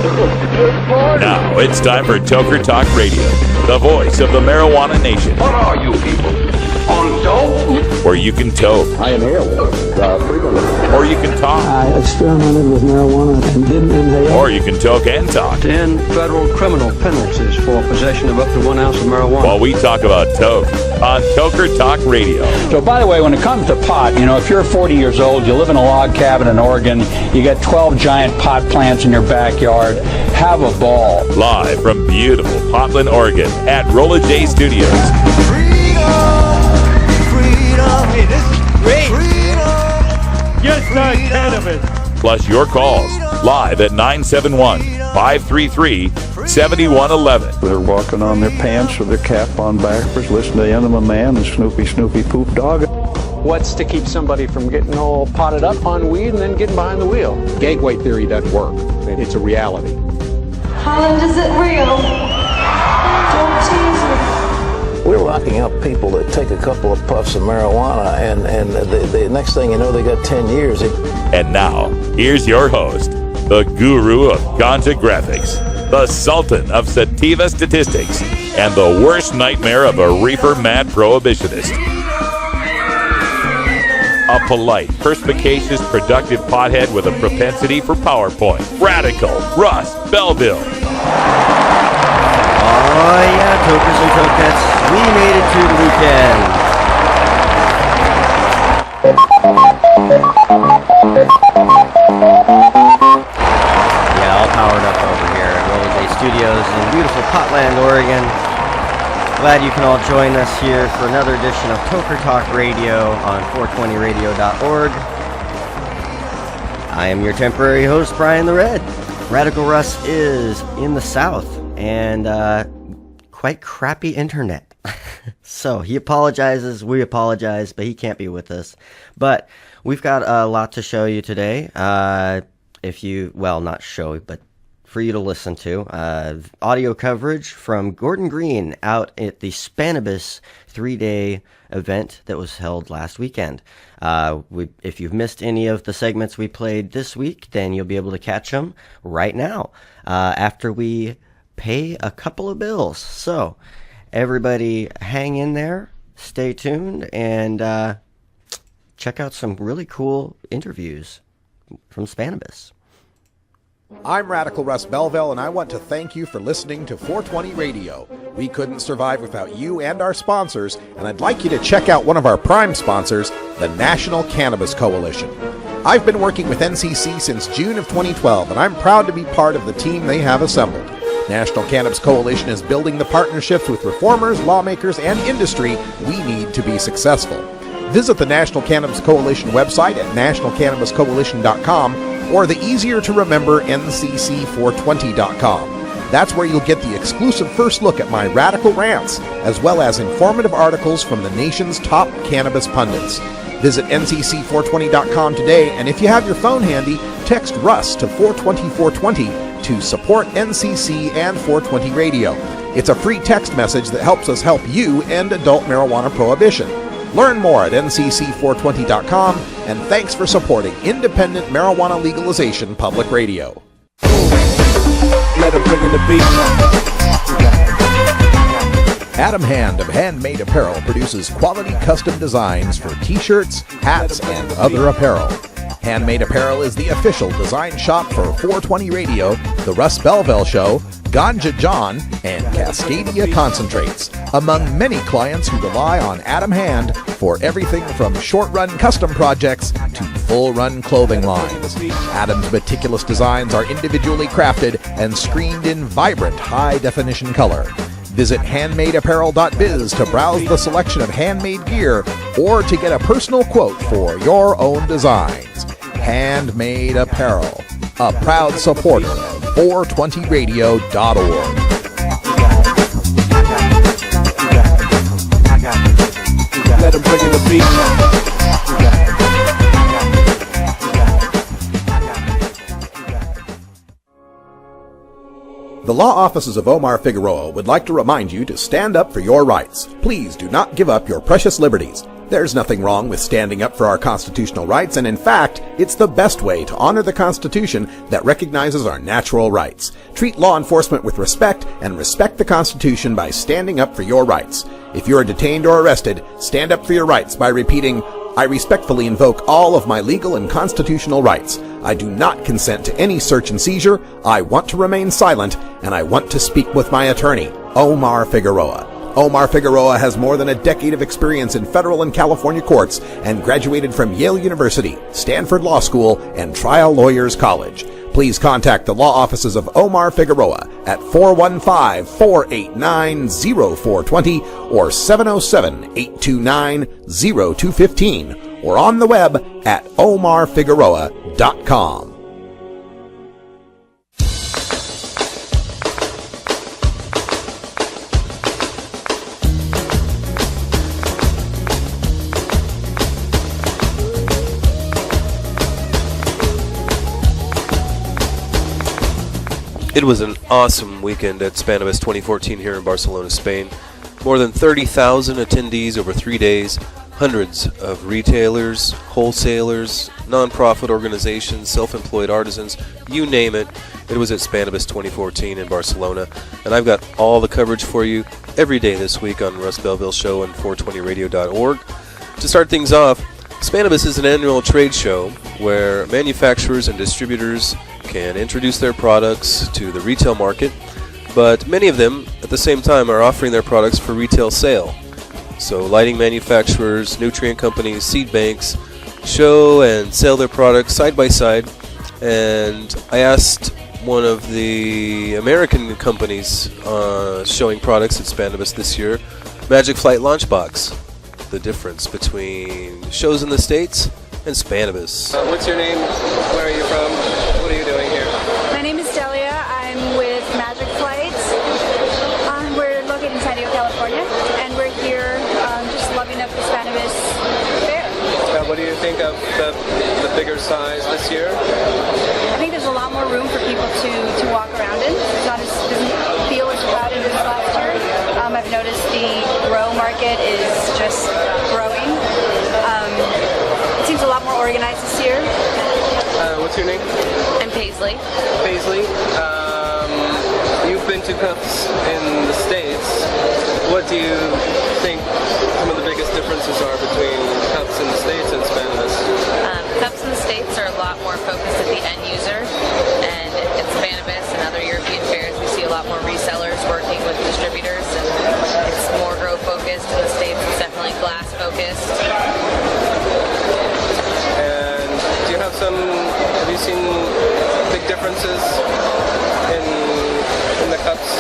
Now it's time for Toker Talk Radio, the voice of the marijuana nation. What are you people? On dope? Where you can toke. I inhaled frequently. Or you can talk. I experimented with marijuana and didn't inhale. Or you can toke and talk. 10 federal criminal penalties for possession of up to 1 ounce of marijuana. While we talk about toke on Toker Talk Radio. So, by the way, when it comes to pot, if you're 40 years old, you live in a log cabin in Oregon, you got 12 giant pot plants in your backyard, have a ball. Live from beautiful Portland, Oregon at Rolla J Studios. Hey, this is great. Yes, not cannabis. Plus your calls live at 971-533-7111. They're walking on their pants with their cap on backwards, listening to Enema Man and Snoopy Poop Dog. What's to keep somebody from getting all potted up on weed and then getting behind the wheel? Gateway theory doesn't work. It's a reality. Holland, is it real? Don't tease me. We're locking up people that take a couple of puffs of marijuana, and the next thing you know, they got 10 years. And now, here's your host, the guru of ganja graphics, the sultan of sativa statistics, and the worst nightmare of a reefer mad prohibitionist. A polite, perspicacious, productive pothead with a propensity for PowerPoint. Radical Russ Belville. Oh yeah, Tokers and Tokettes, we made it to the weekend. Yeah, all powered up over here at Rolla J Studios in beautiful Portland, Oregon. Glad you can all join us here for another edition of Toker Talk Radio on 420radio.org. I am your temporary host, Brian the Red. Radical Russ is in the South and quite crappy internet. So he apologizes, we apologize, but he can't be with us. But we've got a lot to show you today. Not show, but for you to listen to. Audio coverage from Gordon Green out at the Spannabis 3-day event that was held last weekend. If you've missed any of the segments we played this week, then you'll be able to catch them right now after we pay a couple of bills. So everybody hang in there, stay tuned, and check out some really cool interviews from Spannabis. I'm Radical Russ Belville, and I want to thank you for listening to 420 Radio. We couldn't survive without you and our sponsors, and I'd like you to check out one of our prime sponsors, the National Cannabis Coalition. I've been working with NCC since June of 2012, and I'm proud to be part of the team they have assembled. National Cannabis Coalition is building the partnerships with reformers, lawmakers, and industry we need to be successful. Visit the National Cannabis Coalition website at nationalcannabiscoalition.com or the easier-to-remember ncc420.com. That's where you'll get the exclusive first look at my radical rants, as well as informative articles from the nation's top cannabis pundits. Visit ncc420.com today, and if you have your phone handy, text Russ to 420-420 to support NCC and 420 Radio. It's a free text message that helps us help you end adult marijuana prohibition. Learn more at ncc420.com, and thanks for supporting independent marijuana legalization public radio. Let them bring in the beat. Adam Hand of Handmade Apparel produces quality custom designs for t-shirts, hats, and other apparel. Handmade Apparel is the official design shop for 420 Radio, The Russ Belville Show, Ganja John, and Cascadia Concentrates, among many clients who rely on Adam Hand for everything from short-run custom projects to full-run clothing lines. Adam's meticulous designs are individually crafted and screened in vibrant, high-definition color. Visit handmadeapparel.biz to browse the selection of handmade gear or to get a personal quote for your own designs. Handmade Apparel, a proud supporter of 420radio.org. Let them bring in the beat. The law offices of Omar Figueroa would like to remind you to stand up for your rights. Please do not give up your precious liberties. There's nothing wrong with standing up for our constitutional rights, and in fact, it's the best way to honor the Constitution that recognizes our natural rights. Treat law enforcement with respect and respect the Constitution by standing up for your rights. If you are detained or arrested, stand up for your rights by repeating, "I respectfully invoke all of my legal and constitutional rights. I do not consent to any search and seizure. I want to remain silent, and I want to speak with my attorney, Omar Figueroa." Omar Figueroa has more than a decade of experience in federal and California courts and graduated from Yale University, Stanford Law School, and Trial Lawyers College. Please contact the law offices of Omar Figueroa at 415-489-0420 or 707-829-0215 or on the web at omarfigueroa.com. It was an awesome weekend at Spannabis 2014 here in Barcelona, Spain. More than 30,000 attendees over 3 days, hundreds of retailers, wholesalers, non-profit organizations, self-employed artisans, you name it. It was at Spannabis 2014 in Barcelona, and I've got all the coverage for you every day this week on Russ Belville's show and 420radio.org. To start things off, Spannabis is an annual trade show where manufacturers and distributors can introduce their products to the retail market, but many of them at the same time are offering their products for retail sale. So lighting manufacturers, nutrient companies, seed banks show and sell their products side by side, and I asked one of the American companies showing products at Spannabis this year, Magic Flight Launchbox, the difference between shows in the States and Spannabis. What's your name? Where are you from? What are you doing here? My name is Delia. I'm with Magic Flights. We're located in San Diego, California, and we're here just loving up the Spannabis fair. What do you think of the bigger size this year? I think there's a lot more room for people to walk around in. It's not doesn't feel as crowded as last year. I've noticed the grow market is just growing. It seems a lot more organized this year. What's your name? I'm Paisley. Paisley. You've been to cups in the States. What do you think some of the biggest differences are between cups in the States and Spannabis? Cups in the States are a lot more focused at the end user, and at Spannabis and other European fairs we see a lot more resellers working with distributors, and it's more grow focused. In the States it's definitely glass focused. Have you seen big differences in the cups?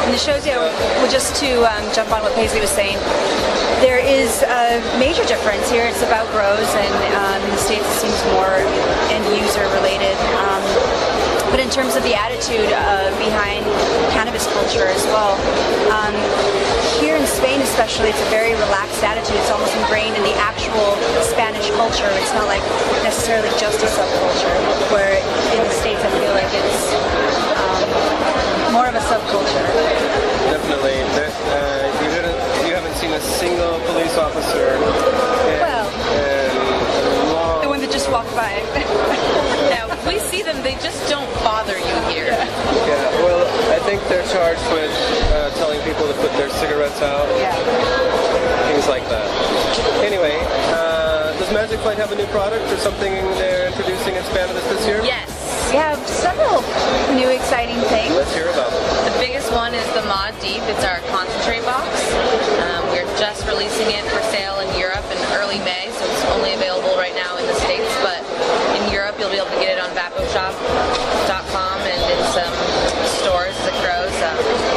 In the shows, yeah, well, just to jump on what Paisley was saying, there is a major difference here. It's about grows, and in the States it seems more end-user related. But in terms of the attitude behind cannabis culture as well, here in Spain especially, it's a very relaxed attitude. It's almost ingrained in the actual Spanish culture. It's not like necessarily just a subculture, where in the States I feel like it's more of a subculture. Definitely. You haven't seen a single police officer the one that just walked by. Now, if we see them, they just don't bother you here. Yeah, well, I think they're charged with telling people to put their cigarettes out. Yeah. Things like that. Anyway, does Magic Flight have a new product or something they're introducing at Spannabis this year? Yes. We have several new exciting things. Let's hear about them. The biggest one is the Mod Deep. It's our concentrate box. We're just releasing it for sale in Europe in early May, so it's only available right now in the States, but in Europe you'll be able to get it on vaposhop.com and in some stores as it grows.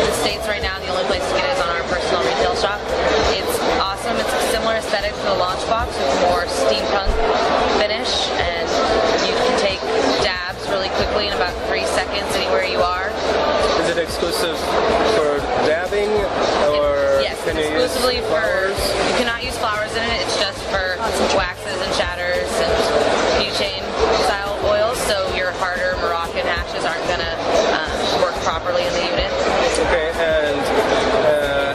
In the States right now, the only place to get it is on our personal retail shop. It's awesome. It's a similar aesthetic to the launch box with more steampunk finish, and you can take dabs really quickly in about 3 seconds anywhere you are. Is it exclusive for dabbing, or yes, can you exclusively use flowers? You cannot use flowers in it. It's just for waxes and shatters and butane style oils, so your harder Moroccan hashes aren't going to work properly in the unit. Okay, and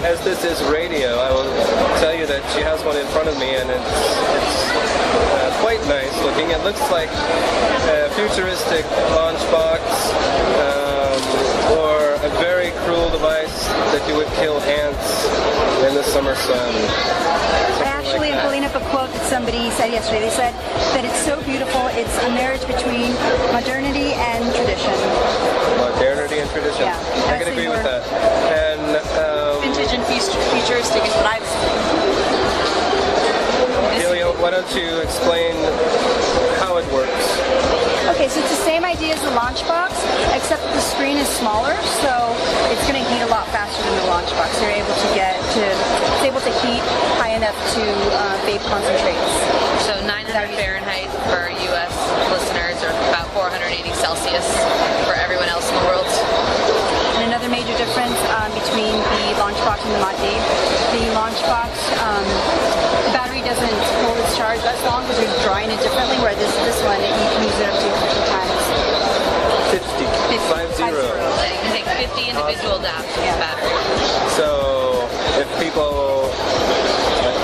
has this is radio, I will tell you that she has one in front of me, and it's quite nice looking. It looks like a futuristic lunchbox, or a very cruel device that you would kill ants in the summer sun. I actually am pulling up a quote that somebody said yesterday. They said that it's so beautiful, it's a marriage between modernity and tradition. Modernity and tradition. Yeah, I can agree with that. And vintage and futuristic is what I was saying. Delia, why don't you explain how it works? Okay, so it's the same idea as the launch box, except that the screen is smaller, so it's going to heat a lot faster than the launch box. You're able to it's able to heat high enough to vape concentrates. So 900 Fahrenheit for U.S. listeners, or about 480 Celsius for everyone else in the world. And another major difference between the launch box and the Mod D, the launch box, the battery doesn't hold its charge as long because you're drawing it differently, where this one, you can use it up to 50 times. 50. 50. You can take 50 individual dabs with the battery. So if people,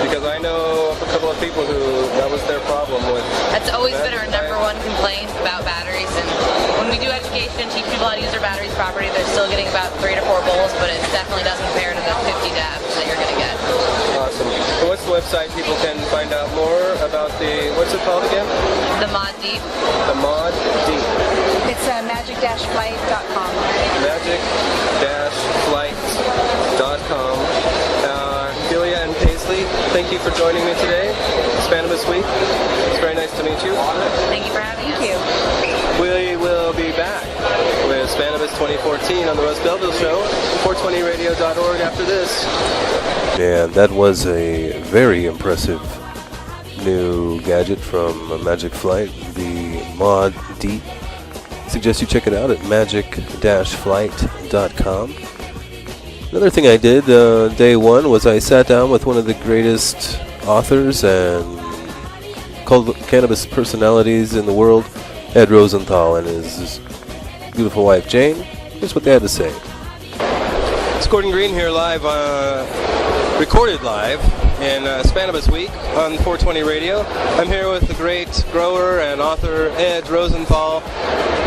because I know a couple of people who that was their problem with. That's always been our number one complaint about batteries, and when we do education, teach people how to use their batteries properly, they're still getting about 3 to 4 bowls, but it definitely doesn't compare to the 50 dabs that you're going to get. Awesome. So what's the website people can find out more about what's it called again? The Mod D. The Mod D. It's magic-flight.com. Magic-flight.com. Delia and Paisley, thank you for joining me today. Spannabis Week. It's very nice to meet you. Thank you for having us. Thank you. We will be back with Spannabis 2014 on the Russ Belville Show, 420radio.org after this. And that was a very impressive new gadget from Magic Flight, the Mod D. Suggest you check it out at magic-flight.com. Another thing I did day one was I sat down with one of the greatest authors and cannabis personalities in the world, Ed Rosenthal, and his beautiful wife Jane. Here's what they had to say. It's Gordon Green here live, recorded live in Spannabis Week on 420 Radio. I'm here with the great grower and author Ed Rosenthal.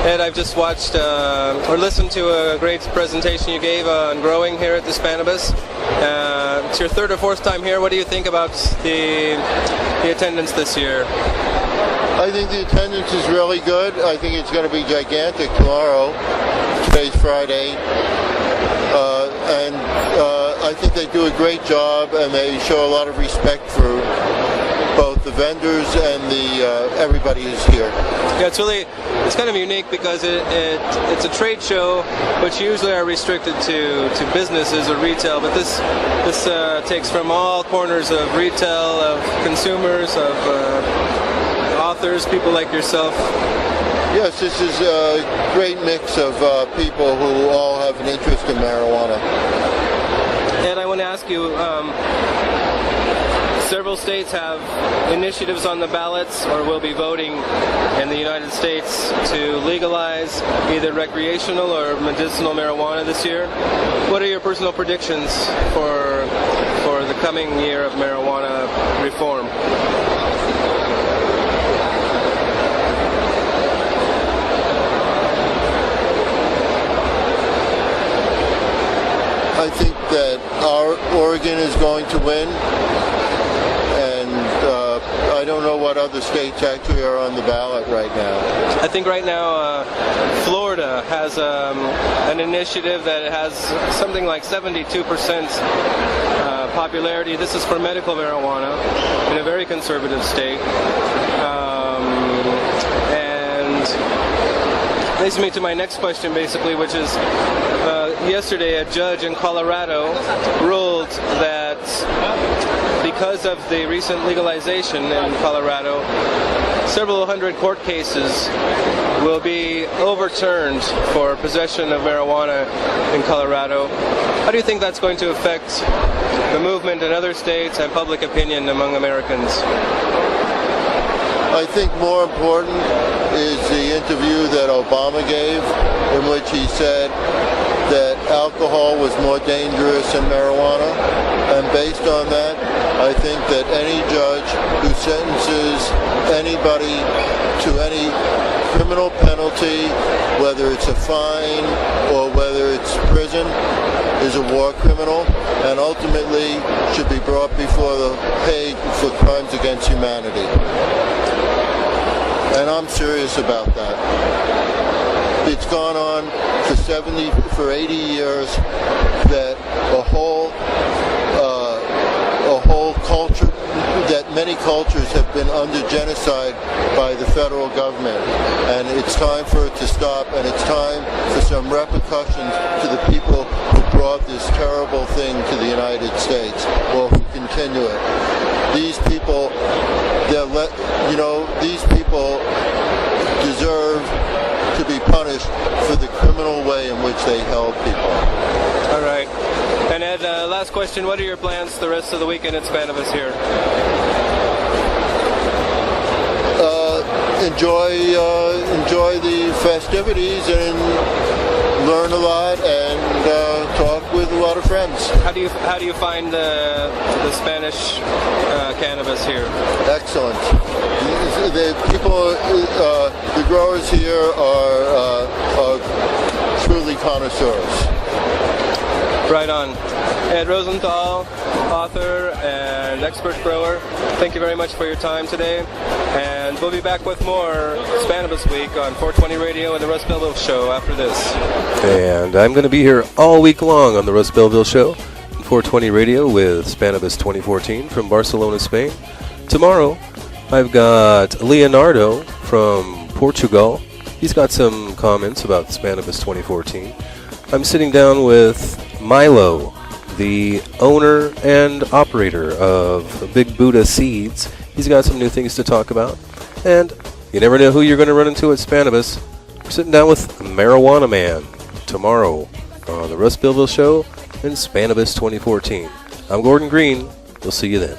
Ed, I've just watched or listened to a great presentation you gave on growing here at the Spannabis. It's your third or fourth time here. What do you think about the attendance this year? I think the attendance is really good. I think it's going to be gigantic tomorrow. Today's Friday. I think they do a great job, and they show a lot of respect for both the vendors and everybody who's here. Yeah, it's kind of unique because it's a trade show, which usually are restricted to businesses or retail, but this takes from all corners of retail, of consumers, of authors, people like yourself. Yes, this is a great mix of people who all have an interest in marijuana. And I want to ask you, several states have initiatives on the ballots or will be voting in the United States to legalize either recreational or medicinal marijuana this year. What are your personal predictions for the coming year of marijuana reform? I think that Oregon is going to win, and I don't know what other states actually are on the ballot right now. I think right now Florida has an initiative that has something like 72% popularity. This is for medical marijuana in a very conservative state. And leads me to my next question, basically, which is yesterday a judge in Colorado ruled that because of the recent legalization in Colorado, several hundred court cases will be overturned for possession of marijuana in Colorado. How do you think that's going to affect the movement in other states and public opinion among Americans? I think more important is the interview that Obama gave, in which he said that alcohol was more dangerous than marijuana. And based on that, I think that any judge who sentences anybody to any criminal penalty, whether it's a fine or whether it's prison, is a war criminal and ultimately should be brought before the Hague for crimes against humanity. And I'm serious about that. It's gone on for 80 years that a whole culture, that many cultures have been under genocide by the federal government. And it's time for it to stop, and it's time for some repercussions to the people who brought this terrible thing to the United States, or who continue it. These people, these people deserve to be punished for the criminal way in which they held people. All right. And Ed, last question, what are your plans the rest of the weekend at Spannabis here? Enjoy the festivities and learn a lot and talk with a lot of friends. How do you find the Spanish cannabis here? Excellent. The people, the growers here are truly connoisseurs. Right on. Ed Rosenthal, author and expert grower, thank you very much for your time today. And we'll be back with more Spannabis Week on 420 Radio and the Russ Belville Show after this. And I'm going to be here all week long on the Russ Belville Show, 420 Radio with Spannabis 2014 from Barcelona, Spain. Tomorrow, I've got Leonardo from Portugal. He's got some comments about Spannabis 2014. I'm sitting down with Milo, the owner and operator of Big Buddha Seeds. He's got some new things to talk about. And you never know who you're going to run into at Spannabis. We're sitting down with Marijuana Man tomorrow on the Russ Belville Show and Spannabis 2014. I'm Gordon Green. We'll see you then.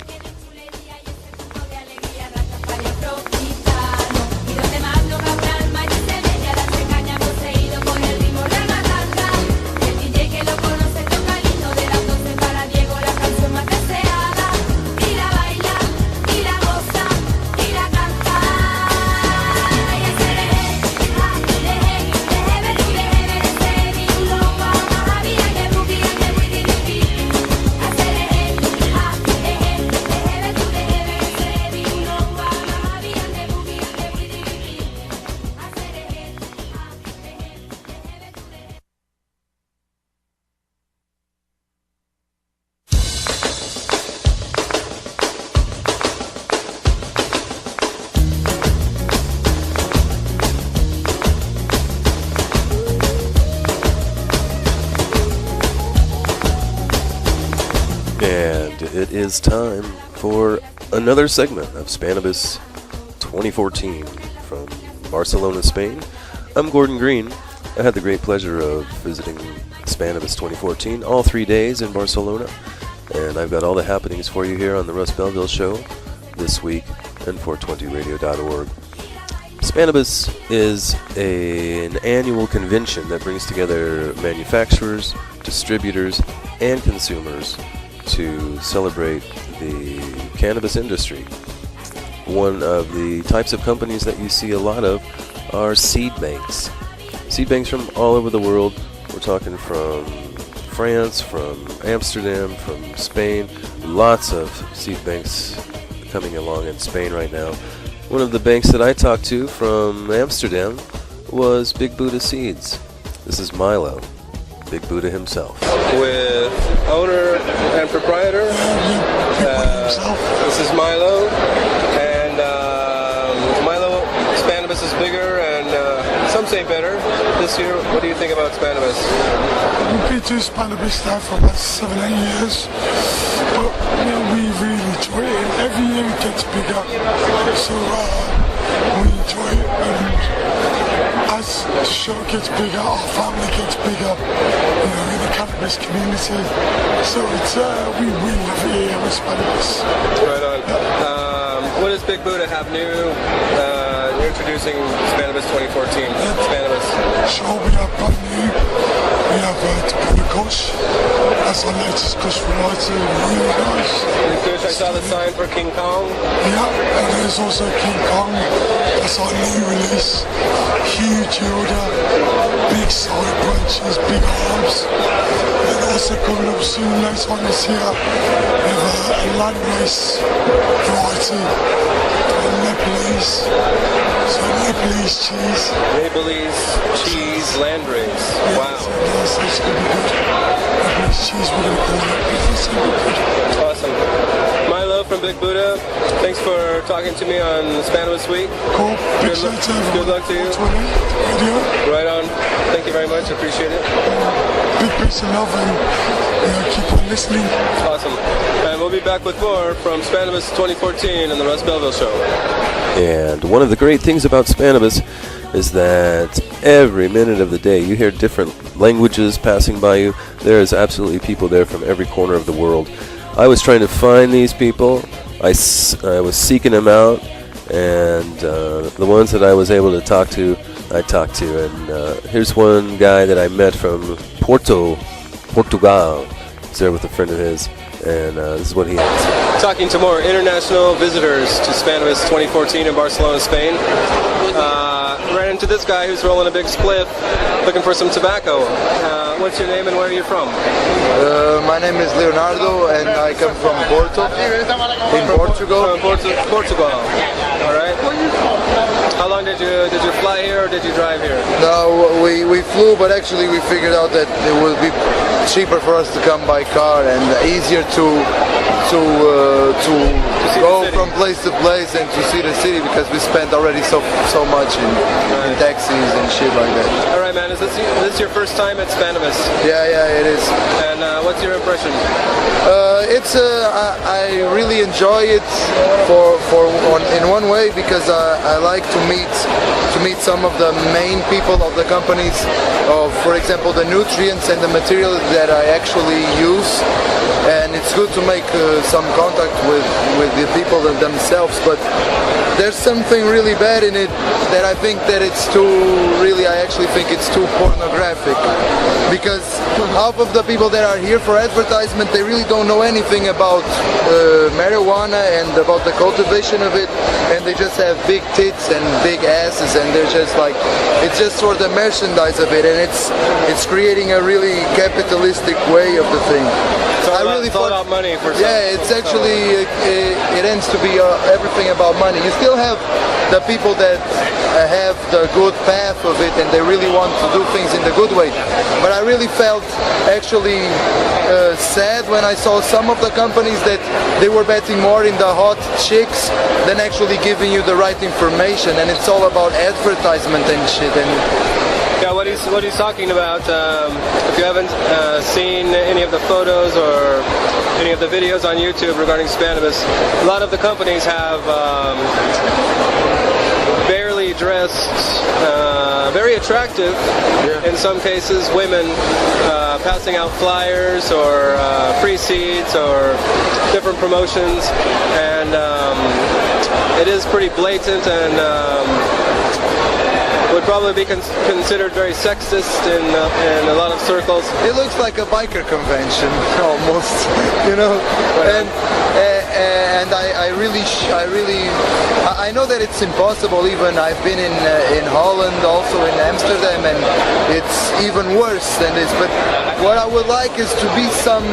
It is time for another segment of Spannabis 2014 from Barcelona, Spain. I'm Gordon Green. I had the great pleasure of visiting Spannabis 2014 all 3 days in Barcelona, and I've got all the happenings for you here on the Russ Belville Show this week and 420radio.org. Spannabis is an annual convention that brings together manufacturers, distributors, and consumers to celebrate the cannabis industry. One of the types of companies that you see a lot of are seed banks. Seed banks from all over the world. We're talking from France, from Amsterdam, from Spain. Lots of seed banks coming along in Spain right now. One of the banks that I talked to from Amsterdam was Big Buddha Seeds. This is Milo, Big Buddha himself. With owner and proprietor, this is Milo, and Milo, Spannabis is bigger and some say better this year. What do you think about Spannabis? We've been to Spannabis now for about 7-8 years, but we really enjoy it, and every year it gets bigger, so we enjoy it, and as the show gets bigger, our family gets bigger, in the cannabis community, so it's, we love it here with Spannabis. Right on. What does Big Buddha have new? You're introducing Spannabis 2014. Spannabis. So we have brand new we have Toker Kush. That's our latest Kush variety, really nice. I saw the sign for King Kong. Yeah, and there's also King Kong. That's our new release. Huge yielder, big side branches, big arms. And also coming up soon later on this year, we have a land race variety, Nepalese. So Nepalese cheese. Nepalese cheese land race. Wow. Yes, it's going to be good. Nepalese cheese, we're going to call it. It's going to be good. Awesome. Milo from Big Buddha, thanks for talking to me on Spannabis Week. Cool. Good luck to you. Right on. Thank you very much. Appreciate it. Big peace and love, and keep on listening. Awesome. And we'll be back with more from Spannabis 2014 and the Russ Belville Show. And one of the great things about Spannabis is that every minute of the day you hear different languages passing by you. There is absolutely people there from every corner of the world. I was trying to find these people. I was seeking them out, and the ones that I was able to talk to, I talked to. And here's one guy that I met from Portugal. He's there with a friend of his, and this is what he has. Talking to more international visitors to Spannabis 2014 in Barcelona, Spain. Ran into this guy who's rolling a big spliff, looking for some tobacco. What's your name and where are you from? My name is Leonardo and I come from Porto, in Portugal. From Portugal. All right. How long did you fly here or did you drive here? No, we flew, but actually we figured out that it would be cheaper for us to come by car and easier to go from place to place and to see the city, because we spent already so much in taxis and shit like that. All right, man. Is this your first time at Spannabis? Yeah, it is. And what's your impression? I really enjoy it in one way, because I like to meet some of the main people of the companies, for example, the nutrients and the materials that I actually use. And it's good to make some contact with the people themselves, but there's something really bad in it that I think that it's I actually think it's too pornographic, because half of the people that are here for advertisement, they really don't know anything about marijuana and about the cultivation of it, and they just have big tits and big asses, and they're just like, it's just for the merchandise of it, and it's creating a really capitalistic way of the thing. So I really thought about money for some. Yeah, it's actually it ends to be everything about money. You still have the people that have the good path of it and they really want to do things in the good way. But I really felt actually sad when I saw some of the companies that they were betting more in the hot chicks than actually giving you the right information, and it's all about advertisement and shit. And yeah, what he's talking about, if you haven't seen any of the photos or any of the videos on YouTube regarding Spannabis, a lot of the companies have barely dressed, very attractive, in some cases, women passing out flyers or free seeds or different promotions, and it is pretty blatant and would probably be considered very sexist in a lot of circles. It looks like a biker convention, almost, you know. And I know that it's impossible. Even I've been in Holland, also in Amsterdam, and it's even worse than this. But what I would like is to be some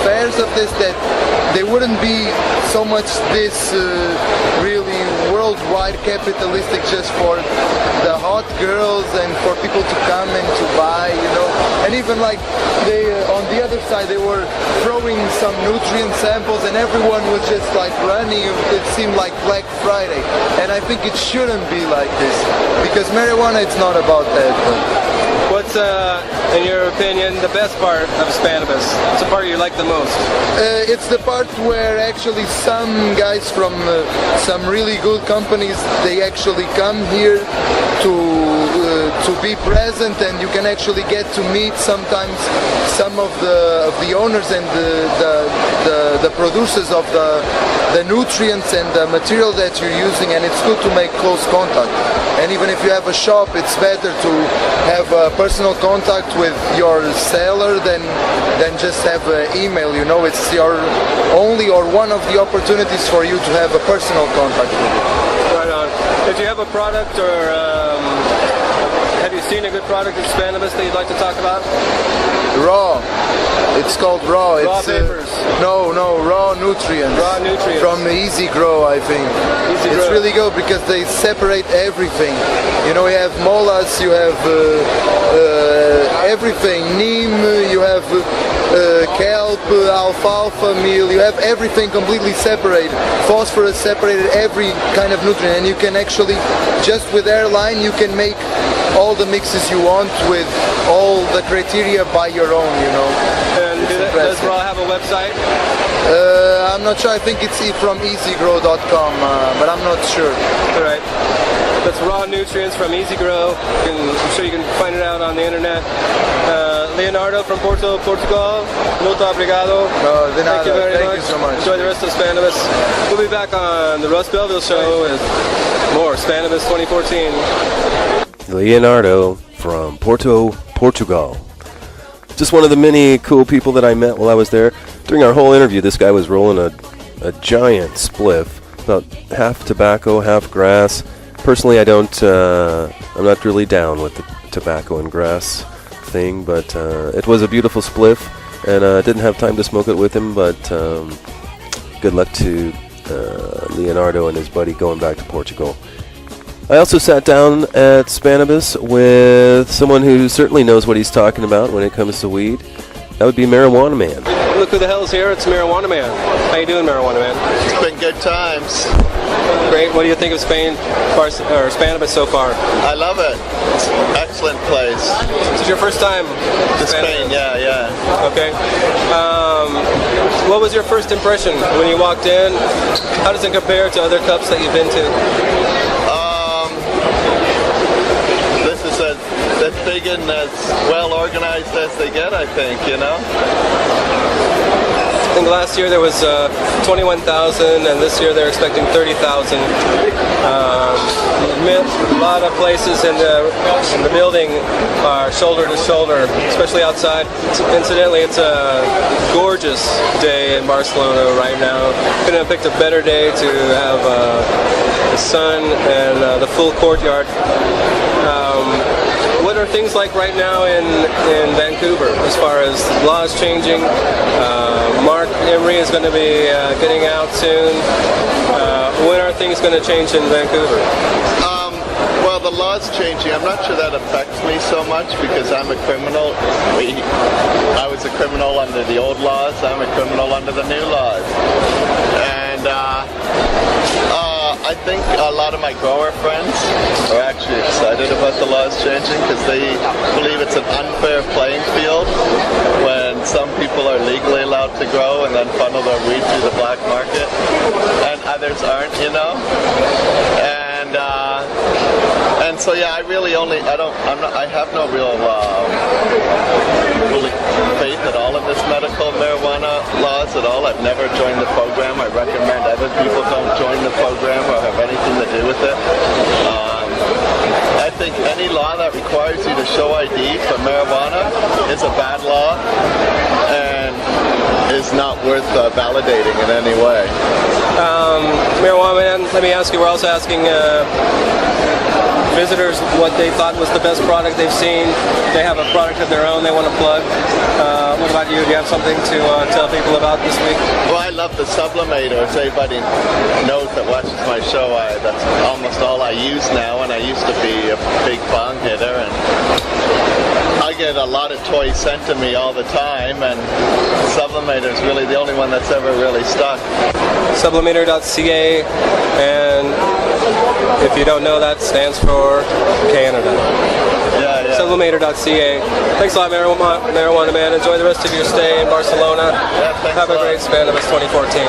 fairs of this, that they wouldn't be so much this really worldwide capitalistic, just for the hot girls and for people to come and to buy, you know. And even like they on the other side, they were throwing some nutrient samples and everyone was just like running. It seemed like Black Friday, and I think it shouldn't be like this, because marijuana, it's not about that. What's in your opinion the best part of Spannabis? What's the part you like the most? It's the part where actually some guys from some really good companies, they actually come here to to be present, and you can actually get to meet sometimes some of the owners and the producers of the nutrients and the material that you're using, and it's good to make close contact. And even if you have a shop, it's better to have a personal contact with your seller than just have an email. You know, it's your only or one of the opportunities for you to have a personal contact with it. Right on. If you have a product or have you seen a good product at Spannabis that you'd like to talk about? Raw. It's called Raw. Raw it's, papers. No, Raw Nutrients. Raw Nutrients. From Easy Grow, I think. It's really good because they separate everything. You know, you have molas, you have everything. Neem, you have kelp, alfalfa meal, you have everything completely separated. Phosphorus separated, every kind of nutrient, and you can actually, just with airline, you can make all the mixes you want with all the criteria by your own, you know. And does Raw have a website? I'm not sure. I think it's from easygrow.com, but I'm not sure. All right. That's Raw Nutrients from Easy Grow. I'm sure you can find it out on the internet. Leonardo from Porto, Portugal. Muito obrigado. De nada. Thank you very much. You so much. Enjoy the rest of Spannabis. We'll be back on the Russ Belville Show with more Spannabis 2014. Leonardo from Porto, Portugal. Just one of the many cool people that I met while I was there. During our whole interview, this guy was rolling a giant spliff, about half tobacco, half grass. Personally, I'm not really down with the tobacco and grass thing, but it was a beautiful spliff, and I didn't have time to smoke it with him, but good luck to Leonardo and his buddy going back to Portugal. I also sat down at Spannabis with someone who certainly knows what he's talking about when it comes to weed. That would be Marijuana Man. Look who the hell's here. It's Marijuana Man. How you doing, Marijuana Man? It's been good times. Great. What do you think of Spannabis so far? I love it. It's an excellent place. This is your first time to Spain? Yeah. Okay. What was your first impression when you walked in? How does it compare to other cups that you've been to? This is as big and as well organized as they get, I think, you know? I think last year there was 21,000, and this year they're expecting 30,000. A lot of places in the building are shoulder to shoulder, especially outside. Incidentally, it's a gorgeous day in Barcelona right now. Couldn't have picked a better day to have the sun and the full courtyard. What are things like right now in Vancouver as far as laws changing? Mark Emery is going to be getting out soon. When are things going to change in Vancouver? Well, the law's changing. I'm not sure that affects me so much because I'm a criminal. I was a criminal under the old laws. I'm a criminal under the new laws. And I think a lot of my grower friends are actually excited about the laws changing because they believe it's an unfair playing field when some people are legally allowed to grow and then funnel their weed through the black market and others aren't, you know? And so yeah, I have no real faith at all in this medical marijuana laws at all. I've never joined the program. I recommend other people don't join the program or have anything to do with it. I think any law that requires you to show ID for marijuana is a bad law and is not worth validating in any way. Marijuana Man, let me ask you, we're also asking visitors what they thought was the best product they've seen. They have a product of their own they want to plug. What about you? Do you have something to tell people about this week? Well, I love the sublimators. Everybody knows that watches my show. That's almost all I use now, and I used to be a big bong hitter. And I get a lot of toys sent to me all the time, and Sublimator is really the only one that's ever really stuck. Sublimator.ca, and if you don't know, that stands for Canada. Yeah. Sublimator.ca. Thanks a lot, Marijuana Man. Enjoy the rest of your stay in Barcelona. Yeah, Have a great Spannabis 2014.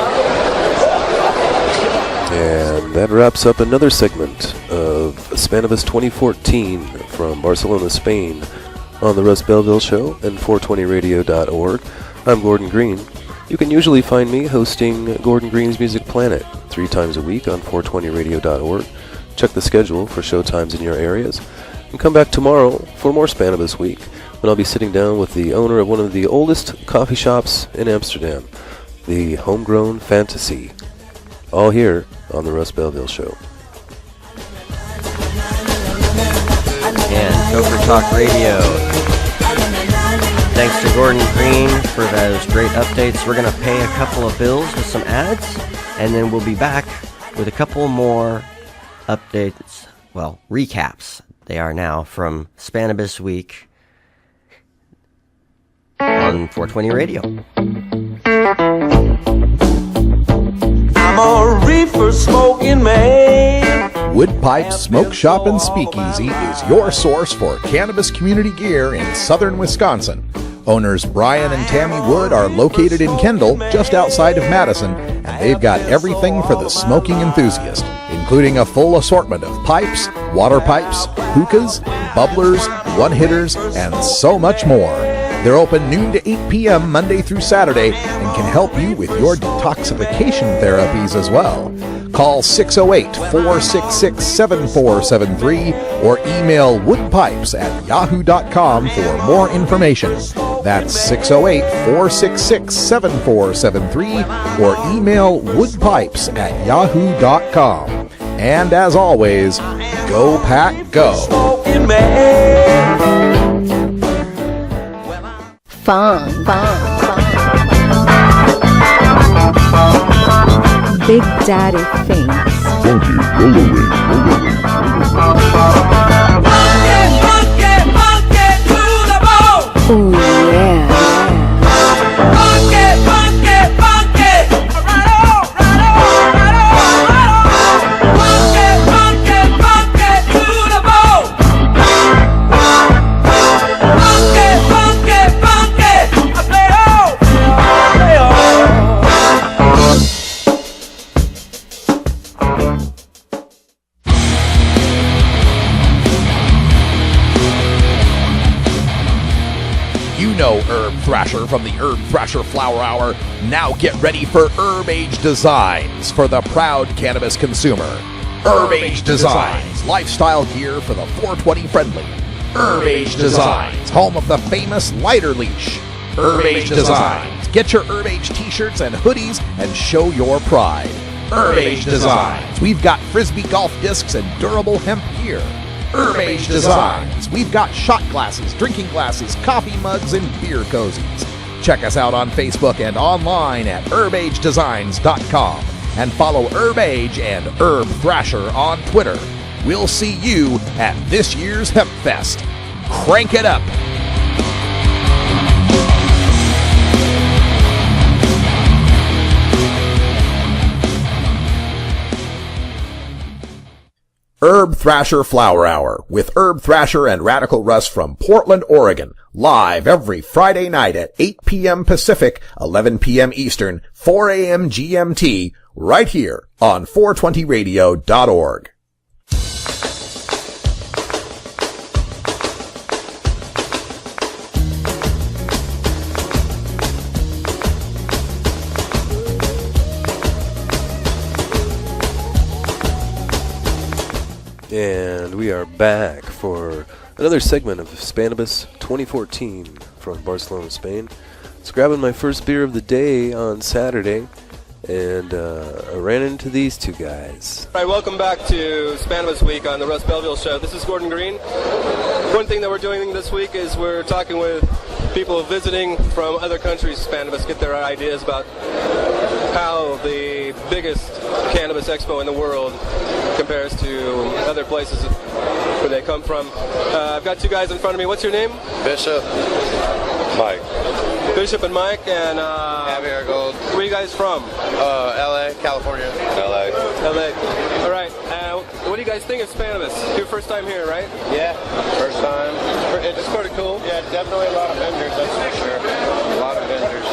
And that wraps up another segment of Spannabis 2014 from Barcelona, Spain, on the Russ Belville Show and 420radio.org. I'm Gordon Green. You can usually find me hosting Gordon Green's Music Planet 3 times a week on 420radio.org. Check the schedule for show times in your areas. And come back tomorrow for more Spannabis Week, when I'll be sitting down with the owner of one of the oldest coffee shops in Amsterdam, the Homegrown Fantasy. All here on the Russ Belville Show. And Toker Talk Radio. Thanks to Gordon Green for those great updates. We're going to pay a couple of bills with some ads, and then we'll be back with a couple more updates, well, recaps. They are now from Spannabis Week on 420 Radio. I'm a reefer smoking man. Wood Pipe Smoke Shop and Speakeasy is your source for cannabis community gear in southern Wisconsin. Owners Brian and Tammy Wood are located in Kendall, just outside of Madison, and they've got everything for the smoking enthusiast, including a full assortment of pipes, water pipes, hookahs, bubblers, one-hitters, and so much more. They're open noon to 8 p.m. Monday through Saturday and can help you with your detoxification therapies as well. Call 608-466-7473 or email woodpipes@yahoo.com for more information. That's 608-466-7473 or email woodpipes@yahoo.com. And as always, go pack go. Fun. Big Daddy thinks. Funky roller. Ooh, yeah. Herb Thrasher from the Herb Thrasher Flower Hour. Now get ready for Herb Age Designs for the proud cannabis consumer. Herb Age Designs, lifestyle gear for the 420 friendly. Herb Age Designs, home of the famous lighter leash. Herb Age Designs, get your Herb Age t-shirts and hoodies and show your pride. Herb Age Designs, we've got frisbee golf discs and durable hemp gear. Herb Age Designs, we've got shot glasses, drinking glasses, coffee mugs, and beer cozies. Check us out on Facebook and online at herbagedesigns.com and follow Herb Age and Herb Thrasher on Twitter. We'll see you at this year's Hemp Fest. Crank it up! Herb Thrasher Flower Hour with Herb Thrasher and Radical Russ from Portland, Oregon. Live every Friday night at 8 p.m. Pacific, 11 p.m. Eastern, 4 a.m. GMT, right here on 420radio.org. And we are back for another segment of Spannabis 2014 from Barcelona, Spain. It's grabbing my first beer of the day on Saturday, and I ran into these two guys. All right, welcome back to Spannabis Week on the Russ Belville Show. This is Gordon Green. One thing that we're doing this week is we're talking with people visiting from other countries, Spannabis, get their ideas about how the biggest cannabis expo in the world compares to other places where they come from. I've got two guys in front of me. What's your name? Bishop. Mike. Bishop and Mike. And Javier Gold. Where are you guys from? LA, California. LA. LA. All right. What do you guys think of Spannabis? Your first time here, right? Yeah, first time. It's pretty cool. Yeah, definitely a lot of vendors, that's for sure. A lot of vendors.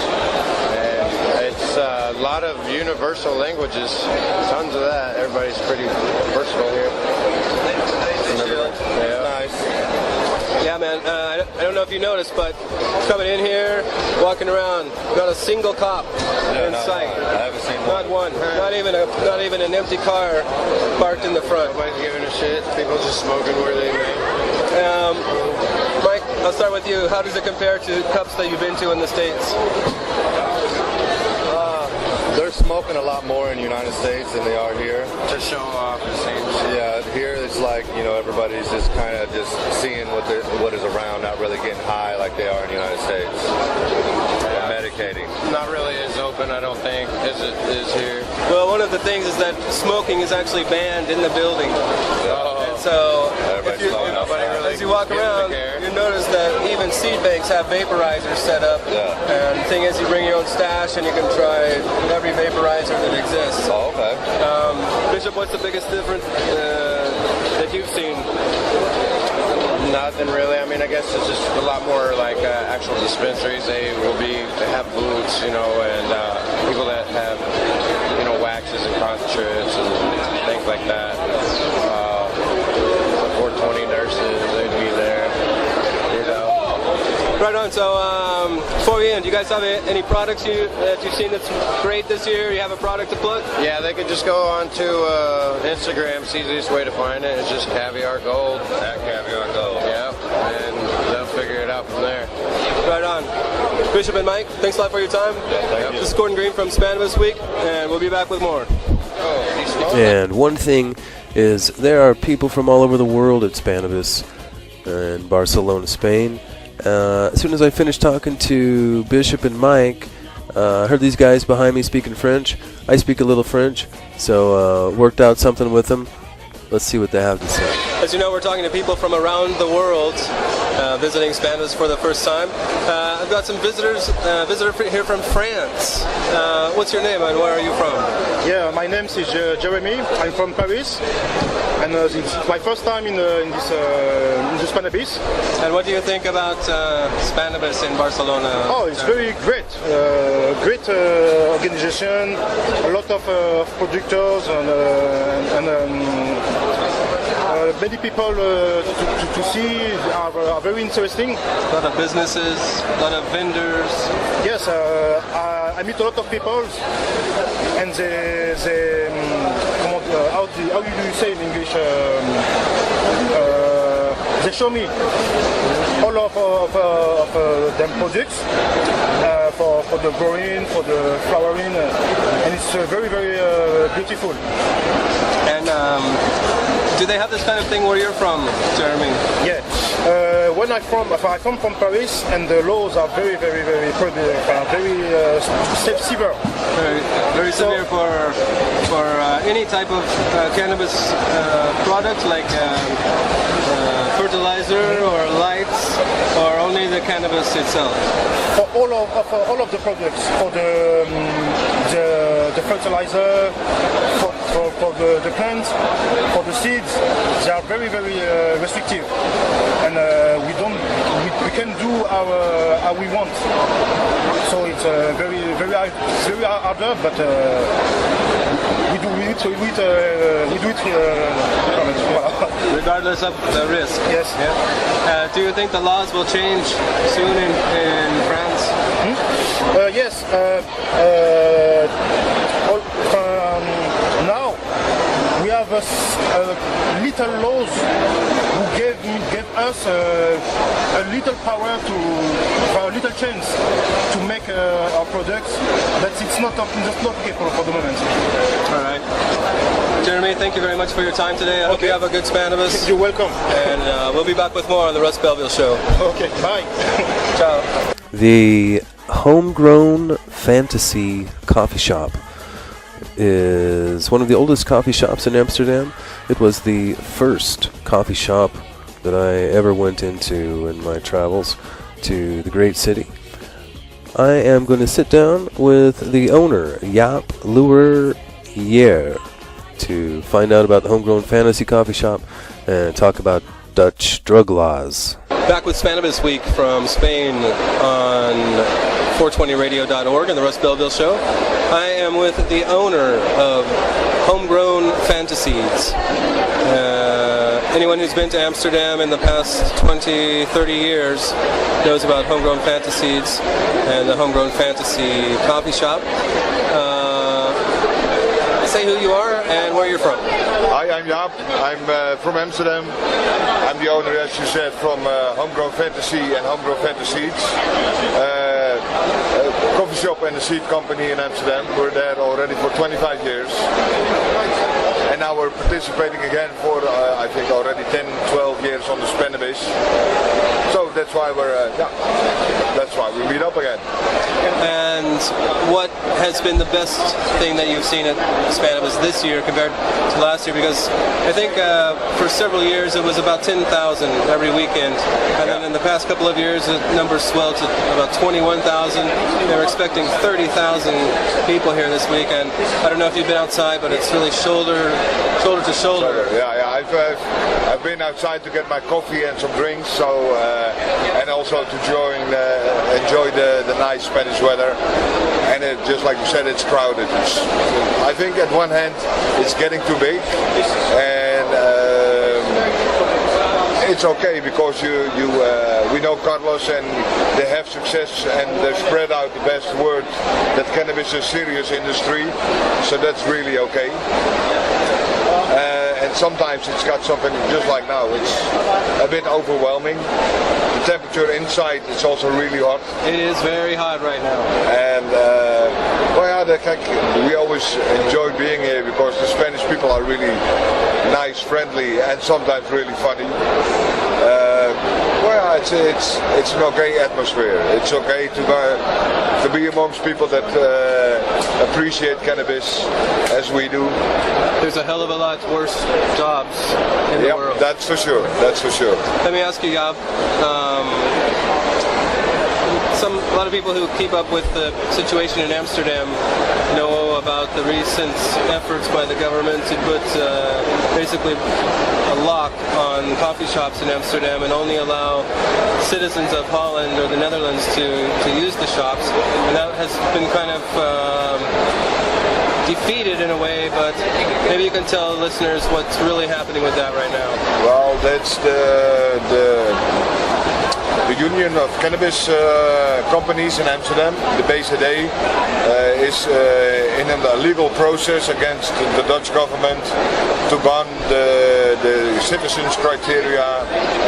And it's a lot lot of universal languages, tons of that. Everybody's pretty versatile here. Yeah. Nice. Yeah, man. I don't know if you noticed, but coming in here, walking around, not a single cop in sight. I haven't seen not one. Not even an empty car parked in the front. Nobody's giving a shit. People just smoking where they may. Mike, I'll start with you. How does it compare to cups that you've been to in the States? They're smoking a lot more in the United States than they are here. To show off, it seems. Yeah, here it's like, everybody's just kind of just seeing what is around, not really getting high like they are in the United States. Yeah. Medicating. Not really as open, I don't think, as it is here. Well, one of the things is that smoking is actually banned in the building. And so, as you walk around, you notice that even seed banks have vaporizers set up. Yeah. And the thing is, you bring your own stash and you can try every vaporizer that exists. Oh, okay. Bishop, what's the biggest difference that you've seen? Nothing really. I mean, I guess it's just a lot more like actual dispensaries. They have booths, and people that have, waxes and concentrates and things like that. 420 nurses, they'd be there, Right on. So, before we end, do you guys have any products that you've seen that's great this year? You have a product to plug? Yeah, they could just go on to Instagram. It's the easiest way to find it. It's just Caviar Gold. At Caviar Gold. Yeah, and they'll figure it out from there. Right on. Bishop and Mike, thanks a lot for your time. Thank you. This is Gordon Green from Spannabis Week, and we'll be back with more. And one thing is there are people from all over the world at Spannabis in Barcelona, Spain. As soon as I finished talking to Bishop and Mike, I heard these guys behind me speaking French. I speak a little French, so worked out something with them. Let's see what they have to say. As you know, we're talking to people from around the world visiting Spannabis for the first time. I've got some visitor here from France. What's your name and where are you from? Yeah, my name is Jeremy. I'm from Paris, and it's my first time in this Spannabis. And what do you think about Spannabis in Barcelona? Oh, it's very great. Great organization. A lot of producers and many people to see are very interesting. A lot of businesses, a lot of vendors. Yes, I meet a lot of people, and how do you say in English? They show me all of them products for the growing, for the flowering, and it's very, very beautiful. And do they have this kind of thing where you're from, Jeremy? Yeah. When I come from Paris, and the laws are very, very, very severe. Very severe for any type of cannabis product, like fertilizer or lights, or only the cannabis itself. For all of the products, for the fertilizer, for the plants, for the seeds, they are very, very restrictive, and we can do how we want. So it's very, very harder, but we do it. Regardless of the risk. Yes. Yeah. Do you think the laws will change soon in France? Yes. Now we have a little laws who gave us a little power a little chance to make our products, but it's not okay for the moment. All right. Jeremy, thank you very much for your time today. I hope you have a good Spannabis. You're welcome. And we'll be back with more on the Russ Belleville Show. Okay, bye. Ciao. The Homegrown Fantasy Coffee Shop is one of the oldest coffee shops in Amsterdam. It was the first coffee shop that I ever went into in my travels to the great city. I am going to sit down with the owner, Jaap Loerier, to find out about the Homegrown Fantasy Coffee Shop and talk about Dutch drug laws. Back with Spannabis Week from Spain on 420radio.org and the Russ Belville Show. I am with the owner of Homegrown Fantasies. Anyone who's been to Amsterdam in the past 20, 30 years knows about Homegrown Fantasies and the Homegrown Fantasy coffee shop. Say who you are and where you're from. Hi, I'm Jaap. I'm from Amsterdam. I'm the owner, as you said, from Homegrown Fantasy and Homegrown Fantasies. A coffee shop and a seed company in Amsterdam. We're there already for 25 years. And now we're participating again for, I think, already 10, 12 years on the Spannabis. So that's why that's why we meet up again. And what has been the best thing that you've seen at Spannabis this year compared to last year? Because I think for several years it was about 10,000 every weekend, and then in the past couple of years the numbers swelled to about 21,000. They were expecting 30,000 people here this week, and I don't know if you've been outside, but it's really shoulder to shoulder. Yeah, I've been outside to get my coffee and some drinks, so and also to enjoy the nice Spanish weather. And just like you said, it's crowded. I think at one hand it's getting too big, and it's okay because we know Carlos and they have success and they spread out the best word that cannabis is a serious industry, so that's really okay. And sometimes it's got something just like now, it's a bit overwhelming. The temperature inside is also really hot. It is very hot right now. And we always enjoy being here because the Spanish people are really nice, friendly, and sometimes really funny. It's an okay atmosphere. It's okay to be amongst people that appreciate cannabis as we do. There's a hell of a lot worse jobs in the world. That's for sure. That's for sure. Let me ask you, Jaap. A lot of people who keep up with the situation in Amsterdam know about the recent efforts by the government to put basically a lock on coffee shops in Amsterdam and only allow citizens of Holland or the Netherlands to use the shops. And that has been kind of defeated in a way, but maybe you can tell listeners what's really happening with that right now. Well, that's the Union of Cannabis Companies in Amsterdam, the BCD, is in a legal process against the Dutch government to ban the citizens criteria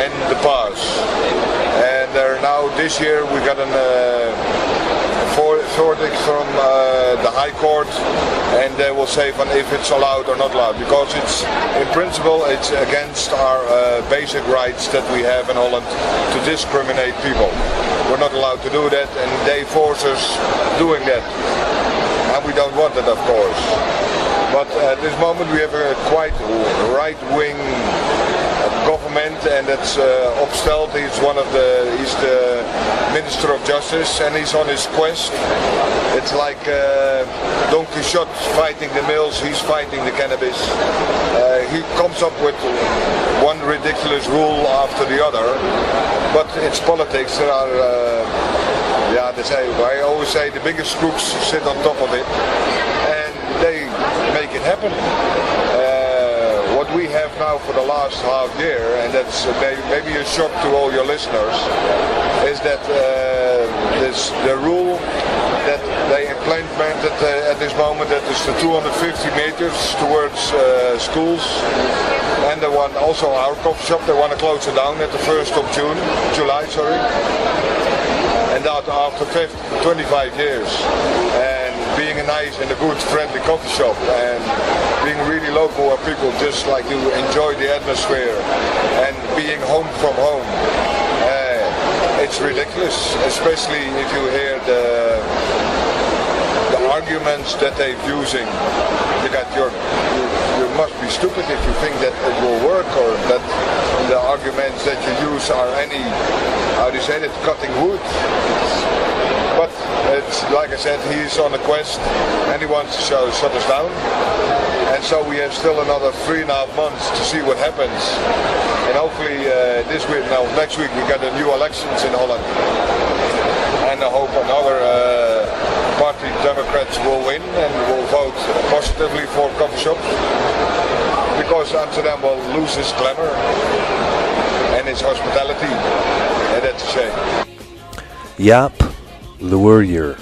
and the pass. And now this year we got a verdict from the High Court, and they will say if it's allowed or not allowed, because it's in principle it's against our basic rights that we have in Holland to discriminate people. We're not allowed to do that, and they force us doing that, and we don't want that, of course. But at this moment we have a quite right-wing government, and that's Opstelt. He's the Minister of Justice, and he's on his quest. It's like Don Quixote fighting the mills, he's fighting the cannabis. He comes up with one ridiculous rule after the other, but it's politics. There are, I always say the biggest crooks sit on top of it, and they make it happen. What we have now for the last half year, and that's maybe a shock to all your listeners, is that the rule that they implemented at this moment, that is the 250 meters towards schools, and the one also our coffee shop, they want to close it down at the 1st of July, and that after 25 years. Being a nice and a good friendly coffee shop and being really local where people just like to enjoy the atmosphere and being home from home. It's ridiculous, especially if you hear the arguments that they're using. You must be stupid if you think that it will work, or that the arguments that you use are cutting wood. But it's like I said, he's on a quest and he wants to shut us down. And so we have still another 3.5 months to see what happens. And hopefully next week we got the new elections in Holland. and I hope another party Democrats will win and will vote positively for coffee shops, because Amsterdam will lose its glamour and its hospitality, and that's a shame. Jaap Luurier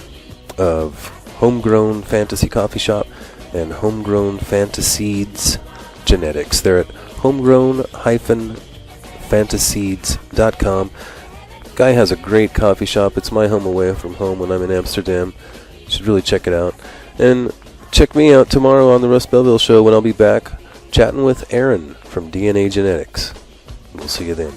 of Homegrown Fantasy Coffee Shop and Homegrown Fantaseeds Genetics. They're at homegrown-fantaseeds.com. Guy has a great coffee shop. It's my home away from home when I'm in Amsterdam. You should really check it out. And check me out tomorrow on the Russ Belville Show when I'll be back chatting with Aaron from DNA Genetics. We'll see you then.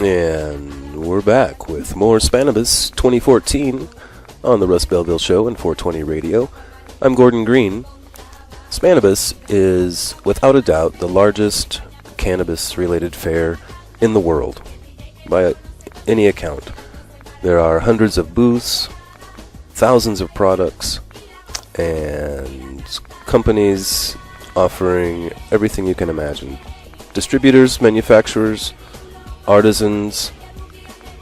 And we're back with more Spannabis 2014 on the Russ Belville Show and 420 Radio. I'm Gordon Green. Spannabis is, without a doubt, the largest cannabis-related fair in the world, by any account. There are hundreds of booths, thousands of products, and companies offering everything you can imagine. Distributors, manufacturers, artisans,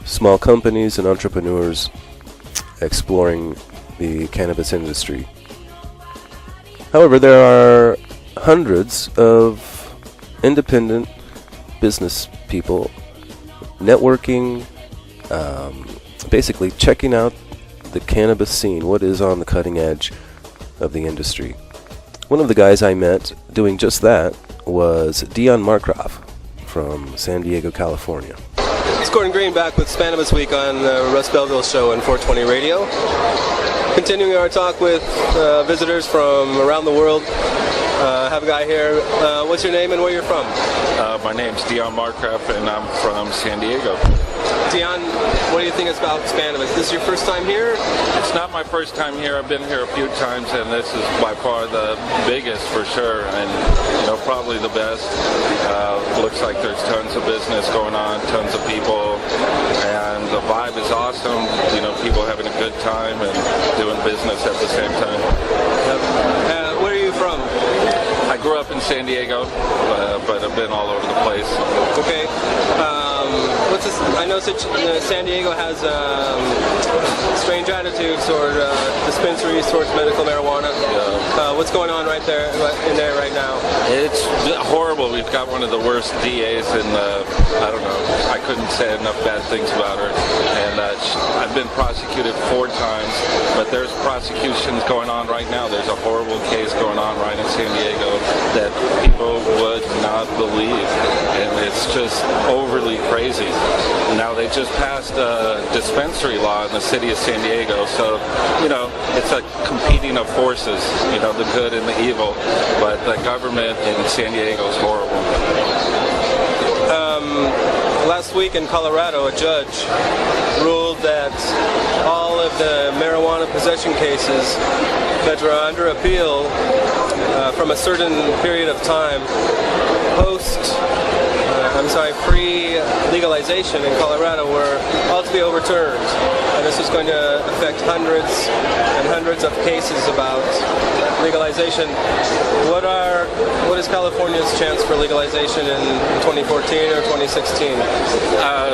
small companies, and entrepreneurs exploring the cannabis industry. However, there are hundreds of independent business people networking, basically checking out the cannabis scene, what is on the cutting edge of the industry. One of the guys I met doing just that was Dion Markgraf from San Diego, California. It's Gordon Green back with Spannabis Week on the Russ Belville Show and 420 Radio. Continuing our talk with visitors from around the world. I have a guy here. What's your name and where you're from? My name's Dion Markgraf and I'm from San Diego. Dion, what do you think about Spannabis? This is your first time here? It's not my first time here. I've been here a few times, and this is by far the biggest for sure, and probably the best. Looks like there's tons of business going on, tons of people, and the vibe is awesome. People having a good time and doing business at the same time. Where are you from? I grew up in San Diego, but I've been all over the place. Okay. What's this? I know San Diego has strange attitudes toward dispensaries towards medical marijuana. Yeah. What's going on right there, in there right now? It's horrible. We've got one of the worst DAs in the, I don't know, I couldn't say enough bad things about her. And I've been prosecuted 4 times, but there's prosecutions going on right now. There's a horrible case going on right in San Diego that people would not believe. And it's just overly crazy. Now they just passed a dispensary law in the city of San Diego, so it's a competing of forces, the good and the evil, but the government in San Diego is horrible. Last week in Colorado, a judge ruled that all of the marijuana possession cases that were under appeal from a certain period of time pre-legalization in Colorado were all to be overturned. And this is going to affect hundreds and hundreds of cases about legalization. What is California's chance for legalization in 2014 or 2016?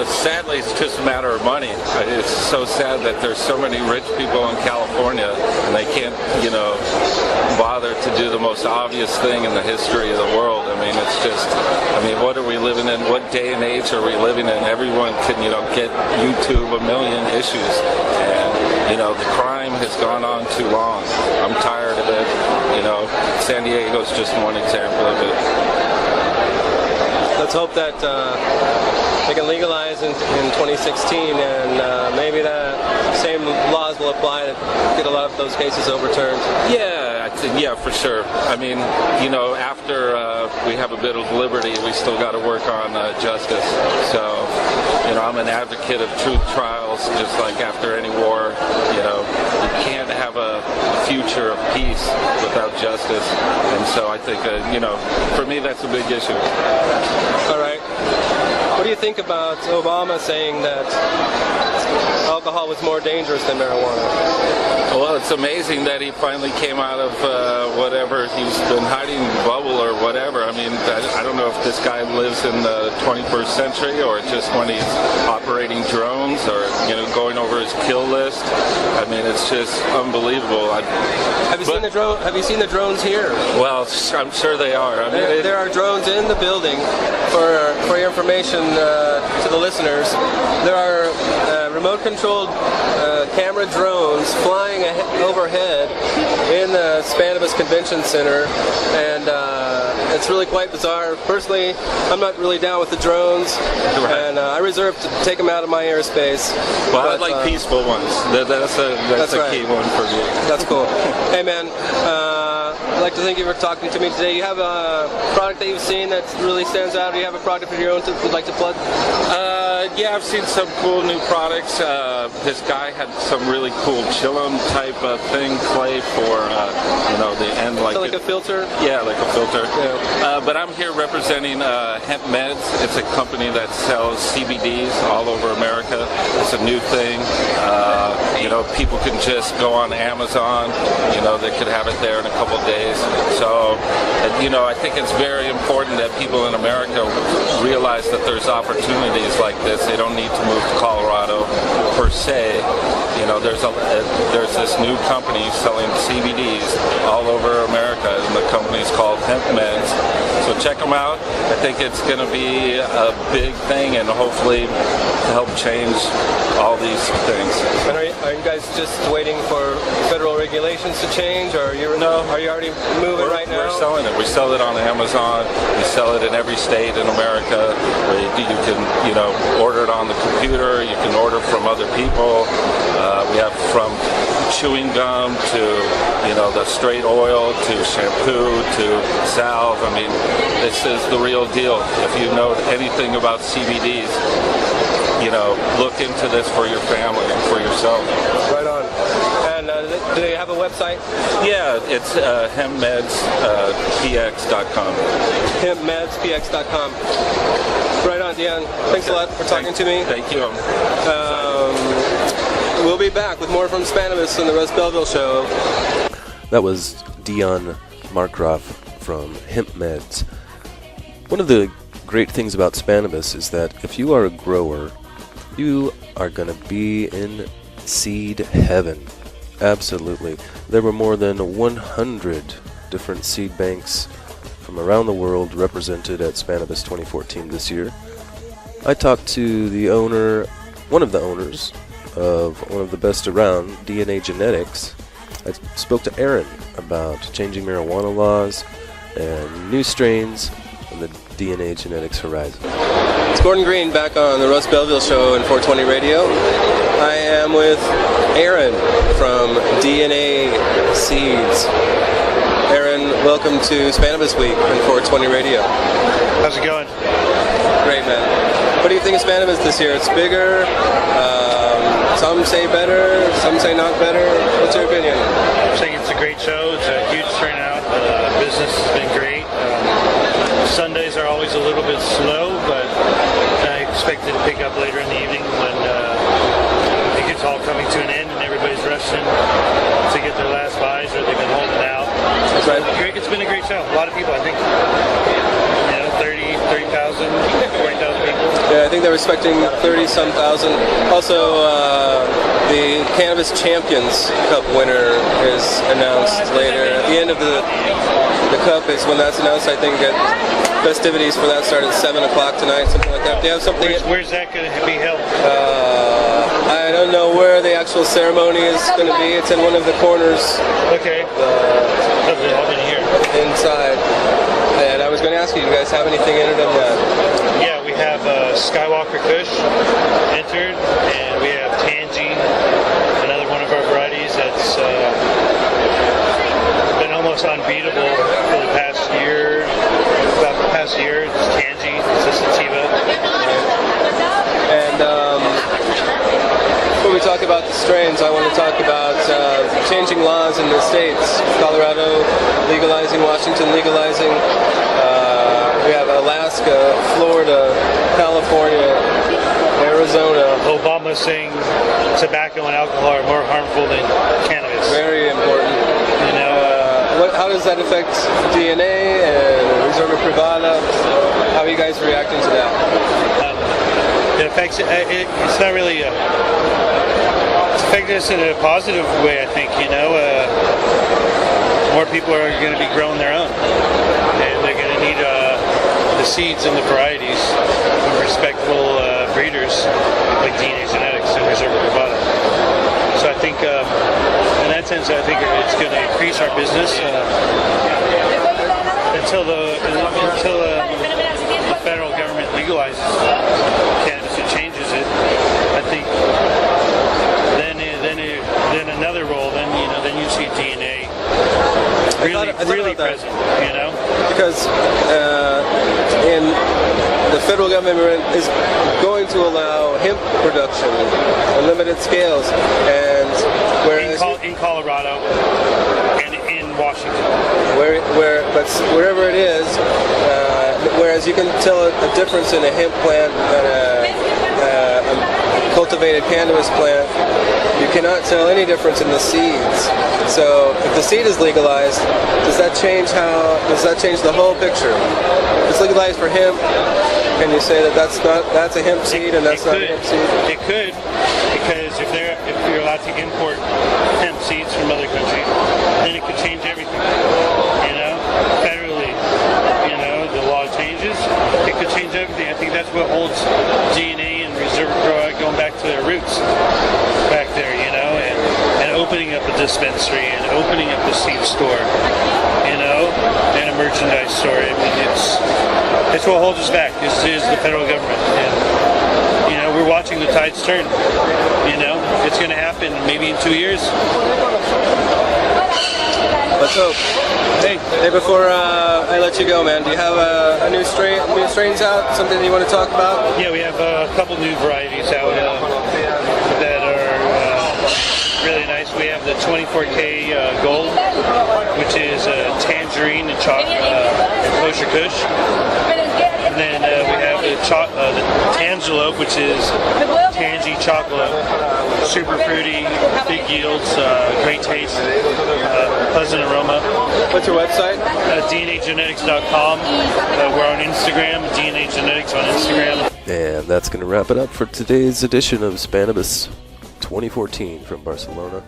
Sadly, it's just a matter of money. It's so sad that there's so many rich people in California and they can't, bother to do the most obvious thing in the history of the world. It's just, what are we living in? What day and age are we living in? Everyone can, get YouTube a million issues. And, the crime has gone on too long. I'm tired of it. San Diego's just one example of it. Let's hope that they can legalize in 2016, and maybe the same laws will apply to get a lot of those cases overturned. Yeah, I Yeah, for sure. I mean, you know, after we have a bit of liberty, we still got to work on justice. So, you know, I'm an advocate of truth trials, just like after any war. You know, you can't have a future of peace without justice. And so I think, you know, for me, that's a big issue. All right. What do you think about Obama saying that alcohol was more dangerous than marijuana? Well, it's amazing that he finally came out of whatever he's been hiding in the bubble or whatever. I mean, I don't know if this guy lives in the 21st century or just when he's operating drones or, you know, going over his kill list. I mean, it's just unbelievable. Have you seen the drone? Have you seen the drones here? Well, I'm sure they are. I mean, there are drones in the building. For your information to the listeners, there are remote-controlled camera drones flying overhead in the Spannabis Convention Center, and it's really quite bizarre. Personally, I'm not really down with the drones, and I reserve to take them out of my airspace. Well, I like peaceful ones. That's a right. key one for me. That's cool. Hey, man. I'd like to thank you for talking to me today. You have a product that you've seen that really stands out? Do you have a product of your own that you'd like to plug? Yeah, I've seen some cool new products. This guy had some really cool chillum type of thing clay for, you know, the end like. So like a filter? Yeah, like a filter. Yeah. But I'm here representing Hemp Meds. It's a company that sells CBDs all over America. It's a new thing. You know, people can just go on Amazon. You know, they could have it there in a couple days. So, you know, I think it's very important that people in America realize that there's opportunities like this. They don't need to move to Colorado per se. You know, there's this new company selling CBDs all over America, and the company's called Hemp Meds. So check them out. I think it's going to be a big thing, and hopefully help change all these things. And are you guys just waiting for federal regulations to change, or are you already moving right now? We're selling it. We sell it on Amazon. We sell it in every state in America. You can, you know, order it on the computer. You can order from other people. We have from chewing gum to, you know, the straight oil to shampoo to salve. I mean, this is the real deal. If you know anything about CBDs, you know, look into this for your family and for yourself. Right on. And do they have a website? Yeah, it's hempmedspx.com. Hempmedspx.com. Right on, Dion. Thanks a lot for talking to me. Thank you. We'll be back with more from Spannabis on the Russ Belville Show. That was Dion Markgraf from Hemp Meds. One of the great things about Spannabis is that if you are a grower, you are going to be in seed heaven. Absolutely. There were more than 100 different seed banks from around the world represented at Spannabis 2014 this year. I talked to the owner, one of the owners of one of the best around, DNA Genetics. I spoke to Aaron about changing marijuana laws and new strains on the DNA Genetics horizon. It's Gordon Green back on the Russ Belville Show in 420 Radio. I am with Aaron from DNA Seeds. Aaron, welcome to Spannabis Week on 420 Radio. How's it going? Great, man. What do you think of Spannabis this year? It's bigger. Some say better, some say not better. What's your opinion? I think it's a great show. It's a huge turnout. Business has been great. Sundays are always a little bit slow, but I expect it to pick up later in the evening when I think it's all coming to an end and everybody's rushing to get their last buys or they've been holding out. That's right. It's been a great show. A lot of people, I think, 30,000, 40,000 people. Yeah, I think they're expecting 30-some thousand. Also, the Cannabis Champions Cup winner is announced later. At the end of the Cup is when that's announced. I think that festivities for that start at 7 o'clock tonight, something like that. Do you have something? Where's that going to be held? I don't know where the actual ceremony is going to be. It's in one of the corners. Okay. I've been here. Inside. And I was going to ask you, do you guys have anything entered on that? Yeah, we have Skywalker Kush entered, and we have Tangy, another one of our varieties that's been almost almost unbeatable for the past year. About the past year, it's Tangy, it's a sativa. And before we talk about the strains, I want to talk about changing laws in the states. Colorado legalizing, Washington legalizing. We have Alaska, Florida, California, Arizona. Obama saying tobacco and alcohol are more harmful than cannabis. Very important. You know, how does that affect DNA and Reserva Privada? How are you guys reacting to that? It affects it's not really it's affecting us in a positive way, I think. You know, more people are going to be growing their own, and they're going to need the seeds and the varieties from respectable breeders like DNA Genetics and Reserva Privada. So I think in that sense, I think it's going to increase our business until the federal government legalizes cannabis and changes it. I think then another role. Then you see DNA really present. You know, because in the federal government is going to allow hemp production on limited scales, and whereas in Colorado and in Washington, wherever it is, whereas you can tell a difference in a hemp plant and a cultivated cannabis plant, you cannot tell any difference in the seeds. So if the seed is legalized, does that change the whole picture? If it's legalized for hemp, can you say that's a hemp seed and that's not a hemp seed? It could, because if you're allowed to import hemp seeds from other countries, then it could change everything. You know, federally, you know, the law changes, it could change everything. I think that's what holds DNA and Reserva going back to their roots back there, you know, and opening up a dispensary and opening up a seed store, you know, and a merchandise store. I mean, it's what holds us back. Is the federal government, and you know, we're watching the tides turn. You know, it's going to happen maybe in 2 years. Let's hope. Hey, before I let you go, man, do you have a new strains out? Something you want to talk about? Yeah, we have a couple new varieties out that are really nice. We have the 24K Gold, which is tangerine and kosher kush. And then we have the Tangelope, which is tangy chocolate, super fruity, big yields, great taste, pleasant aroma. What's your website? DNAgenetics.com. We're on Instagram, DNA Genetics on Instagram. And that's going to wrap it up for today's edition of Spannabis 2014 from Barcelona.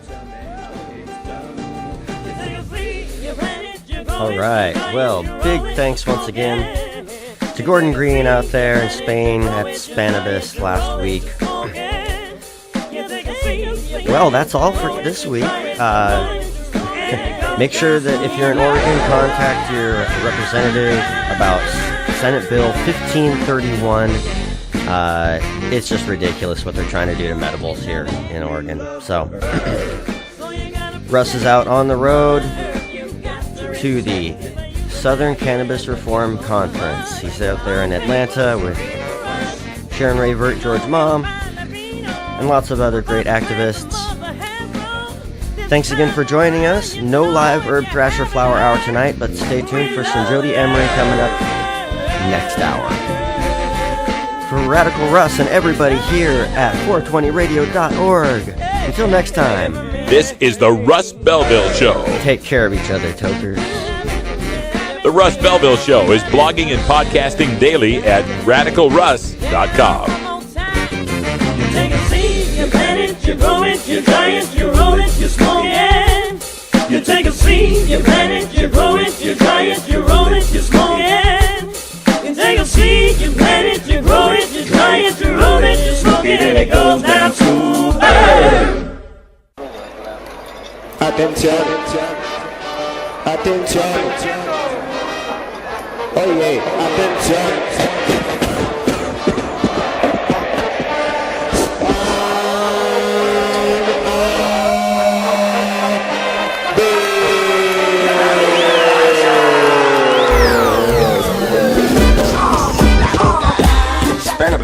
All right. Well, big thanks once again to Gordon Green out there in Spain at Spannabis last week. Well, that's all for this week. Make sure that if you're in Oregon, contact your representative about Senate Bill 1531. It's just ridiculous what they're trying to do to medibles here in Oregon. So, Russ is out on the road to the Southern Cannabis Reform Conference. He's out there in Atlanta with Sharon Rayvert, George Mom, and lots of other great activists. Thanks again for joining us. No live Herb Thrasher Flower Hour tonight, but stay tuned for some Jody Emery coming up next hour. For Radical Russ and everybody here at 420radio.org, until next time, this is the Russ Belville Show. Take care of each other, tokers. The Russ Belville Show is blogging and podcasting daily at radicalruss.com. You take a seed, you plant it, you grow it, you dry it, you roll it, you smoke it. You take a seed, you plant it, you grow it, you dry it, you roll it, you smoke it. You take a seed, you plant it, you grow it, you dry it, you roll it, you smoke it, and it goes down to earth. Attention, attention, oye, attention.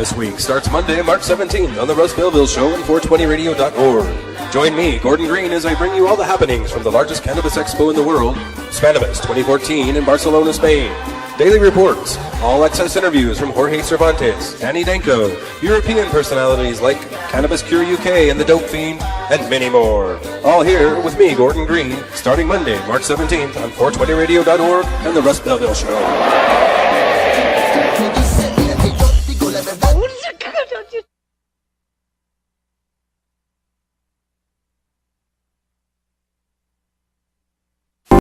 Spannabis Week starts Monday, March 17th on the Russ Belville Show and 420radio.org. Join me, Gordon Green, as I bring you all the happenings from the largest cannabis expo in the world, Spannabis 2014 in Barcelona, Spain. Daily reports, all-access interviews from Jorge Cervantes, Danny Danko, European personalities like Cannabis Cure UK and the Dope Fiend, and many more. All here with me, Gordon Green, starting Monday, March 17th on 420radio.org and the Russ Belville Show.